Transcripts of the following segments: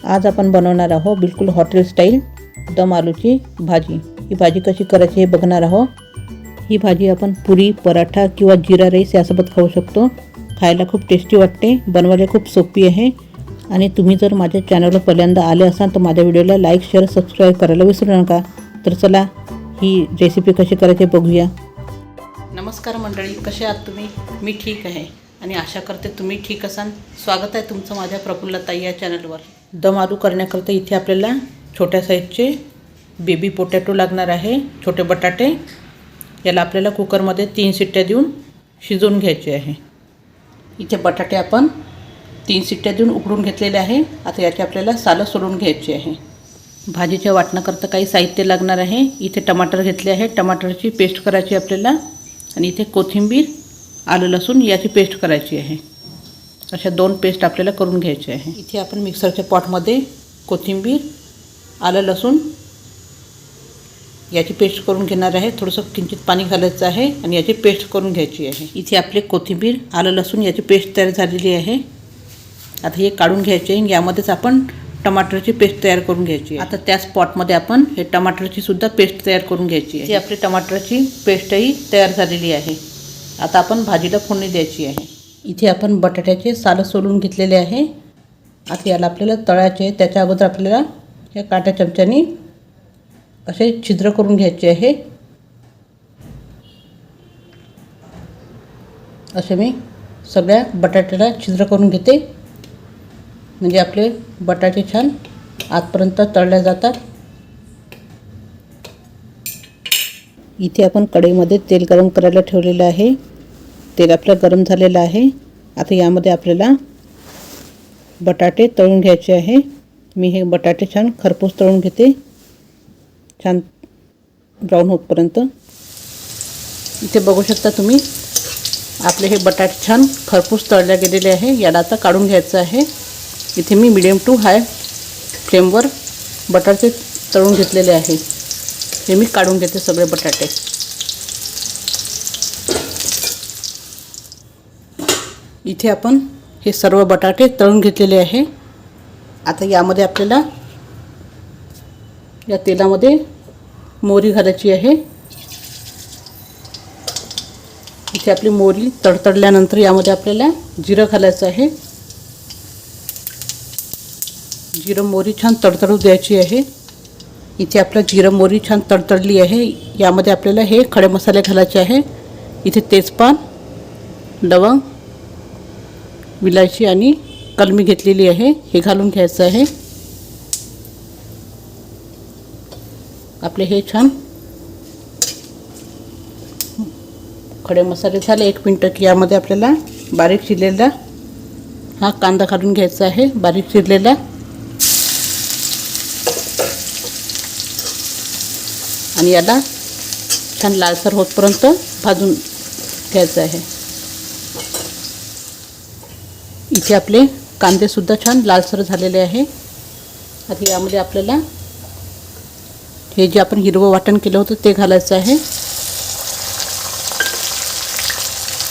आज आपण बनवणार आहोत बिलकुल हॉटेल स्टाईल दम आलूची भाजी। ही भाजी कशी करायची हे बघणार आहोत। ही भाजी आपण पुरी, पराठा किंवा जीरा राईस यासोबत खाऊ शकतो। खायला खूप टेस्टी वाटते, बनवायला खूप सोपी आहे। आणि तुम्ही जर माझ्या चॅनलवर पहिल्यांदा आले असाल तर माझ्या व्हिडिओला लाईक, शेअर, सबस्क्राईब करायला विसरू नका। तर चला ही रेसिपी कशी करायची बघूया। नमस्कार मंडळी, कसे आहात तुम्ही? मी ठीक आहे आणि आशा करते तुम्ही ठीक असाल। स्वागत आहे तुमचं माझ्या प्रफुल्लताई या चॅनलवर। दम आलू करण्याकरता इथे आपल्याला छोट्या साईजचे बेबी पोटॅटो लागणार आहे, छोटे बटाटे। याला आपल्याला कुकरमध्ये 3 शिट्ट्या देऊन शिजवून घ्यायचे आहे। इथे बटाटे आपण 3 शिट्ट्या देऊन उकडून घेतलेले आहे। आता याची आपल्याला सालं सोलून घ्यायची आहे। भाजीच्या वाटणाकरता काही साहित्य लागणार आहे। इथे टमाटर घेतले आहे, टमाटरची पेस्ट करायची आपल्याला। आणि इथे कोथिंबीर, आलं लसूण याची पेस्ट करायची आहे। अशा 2 पेस्ट आपल्याला करून घ्यायचे आहे। इथे आपण मिक्सरच्या पॉटमध्ये कोथिंबीर, आलं लसूण याची पेस्ट करून घेणार आहे। थोडंसं किंचित पाणी घालायचं आहे आणि याची पेस्ट करून घ्यायची आहे। इथे आपले कोथिंबीर, आलं लसूण याची पेस्ट तयार झालेली आहे। आता हे काढून घ्यायचे आहे। यामध्येच आपण टमाटरची पेस्ट तयार करून घ्यायची आहे। आता त्याच पॉटमध्ये आपण हे टमाटरची सुद्धा पेस्ट तयार करून घ्यायची आहे। ही आपली टमाटरची पेस्टही तयार झालेली आहे। आता आपण भाजीला फोडणी द्यायची आहे। इथे आपण बटाट्याचे सालं सोलून घेतलेले आहे। आता याला आपल्याला तळायचे आहे। त्याच्या अगोदर आपल्याला या काट्या चमच्याने असे छिद्र करून घ्यायचे आहे। असे मी सगळ्या बटाट्याला छिद्र करून घेते, म्हणजे आपले बटाटे छान आतपर्यंत तळले जातात। इथे आपण कढईमध्ये तेल गरम करायला ठेवलेलं आहे। तेल आपलं गरम झालेलं आहे। आता यामध्ये आपल्याला बटाटे तळून घ्यायचे आहे। मी हे बटाटे छान खरपूस तळून घेते, छान ब्राऊन होतपर्यंत। इथे बघू शकता तुम्ही आपले हे बटाटे छान खरपूस तळले गेलेले आहे। याला आता काढून घ्यायचं आहे। इथे मी मीडियम टू हाय फ्लेमवर बटाटे तळून घेतलेले आहे। हे मी काढून घेते सगळे बटाटे। इथे आपण हे सर्व बटाटे तळून घेतलेले आहे। आता यामध्ये आपल्याला या तेलामध्ये मोहरी घालायची आहे। इथे आपली मोहरी तडतडल्यानंतर यामध्ये आपल्याला जिरं घालायचं आहे। जिरं मोहरी छान तडतडू द्यायची आहे। इथे आपलं जिरं मोहरी छान तडतडली आहे। यामध्ये आपल्याला हे खडे मसाले घालायचे आहे। इथे तेजपान, लवंग, विलायची आणि कलमी घेतलेली आहे, हे घालून घ्यायचं आहे। आपले हे छान खडे मसाले झाले 1 मिनिट की यामध्ये आपल्याला बारीक चिरलेला हा कांदा घालून घ्यायचा आहे, बारीक चिरलेला। आणि याला छान लालसर होतपर्यंत भाजून घ्यायचं आहे। इथे आपले कांदे सुद्धा छान लालसर झालेले आहे। आता यामध्ये आपल्याला हे जे आपण हिरवं वाटण केलं होतं ते घालायचं आहे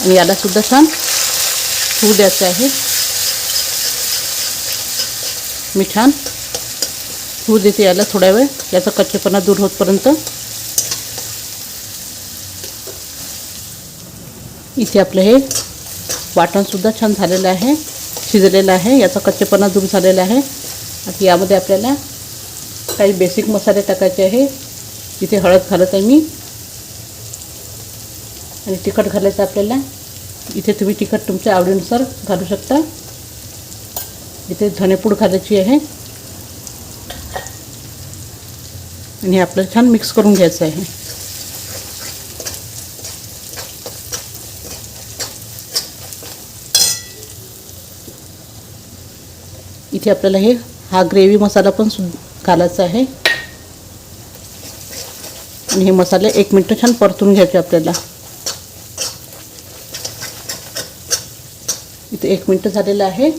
आणि याला सुद्धा छान होऊ द्यायचं आहे। मी छान होऊ देते याला थोडा वेळ, याचा कच्चेपणा दूर होतपर्यंत। इथे आपलं हे वाटण सुद्धा छान झालेलं आहे, शिजलेलं आहे, याचा कच्चेपणा दूर झालेला आहे। आता यामध्ये आपल्याला काही बेसिक मसाले टाकायचे आहे। इथे हळद घालत आहे मी आणि तिखट घालायचं आपल्याला। इथे तुम्ही तिखट तुमच्या आवडीनुसार घालू शकता। इथे धनेपूड घालायची आहे आणि हे आपल्याला छान मिक्स करून घ्यायचं आहे। इथे आपल्याला हा ग्रेव्ही मसाला पण घालायचा आहे आणि हे मसाले 1 मिनिट छान परतून घ्यायचे आपल्याला। इथे 1 मिनिट झालेलं आहे।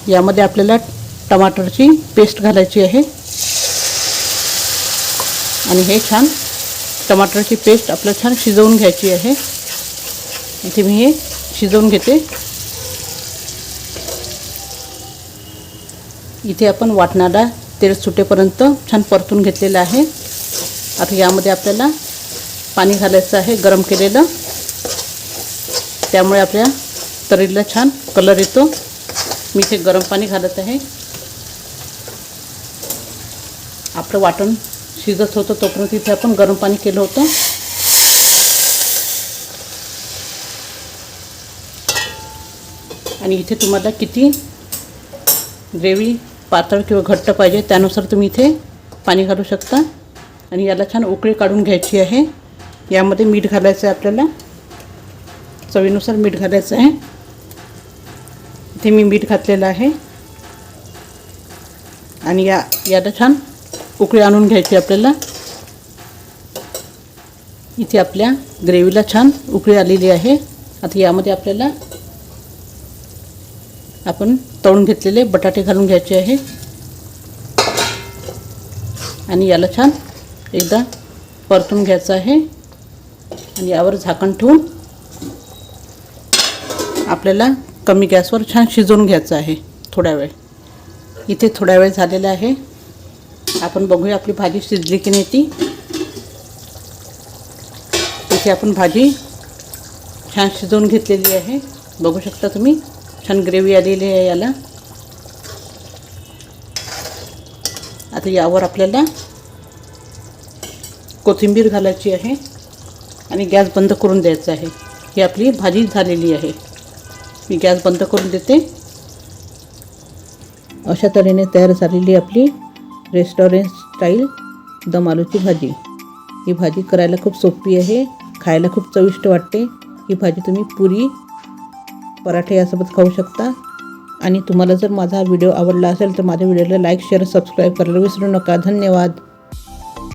यामध्ये आपल्याला टमाटरची पेस्ट घालायची आहे आणि हे छान टमाटरची पेस्ट आपल्याला छान शिजवून घ्यायची आहे। इथे मी हे शिजवून घेते। इथे आपण वाटणाला तेल सुटेपर्यंत छान परतून घेतलेलं आहे. आता यामध्ये आपल्याला पाणी घालायचं आहे गरम केलेलं. त्यामुळे आपल्या तर्रीला छान कलर येतो. मी इथे गरम पाणी घालत आहे. आपलं वाटण शिजत होतं तोपर्यंत इथे आपण गरम पाणी केलं होतं. आणि इथे तुम्हाला किती ग्रेव्ही पातळ किंवा घट्ट पाहिजे त्यानुसार तुम्ही इथे पाणी घालू शकता. आणि याला छान उकळी काढून घ्यायची आहे. यामध्ये मीठ घालायचं आहे आपल्याला. चवीनुसार मीठ घालायचं आहे. इथे मी मीठ घातलेलं आहे. आणि याला छान उकळी आणून घ्यायची आपल्याला. इथे आपल्या ग्रेव्हीला छान उकळी आलेली आहे. आता यामध्ये आपल्याला आपण तळून घेतलेले बटाटे घालून घ्यायचे आहे. आणि याला छान एकदा परतून घ्यायचं आहे. आणि यावर झाकण ठेवून आपल्याला कमी गॅसवर छान शिजवून घ्यायचं आहे थोड्या वेळ. इथे थोड्या वेळ झालेला आहे. आपण बघूया आपली भाजी शिजली की नाही ती. इथे आपण भाजी छान शिजवून घेतलेली आहे. बघू शकता तुम्ही छान ग्रेव्ही आलेली आहे याला. आता यावर आपल्याला कोथिंबीर घालायची आहे आणि गॅस बंद करून द्यायचा आहे. ही आपली भाजी झालेली आहे. मी गॅस बंद करून देते. अशा तऱ्हेने तयार झालेली आपली रेस्टॉरंट स्टाईल दम आलूची भाजी. ही भाजी करायला खूप सोपी आहे. खायला खूप चविष्ट वाटते. ही भाजी तुम्ही पुरी पराठे यासोबत खाऊ शकता. आणि तुम्हाला जर माझा व्हिडिओ आवडला असेल तर माझ्या व्हिडिओला लाईक शेअर सबस्क्राईब करायला विसरू नका. धन्यवाद.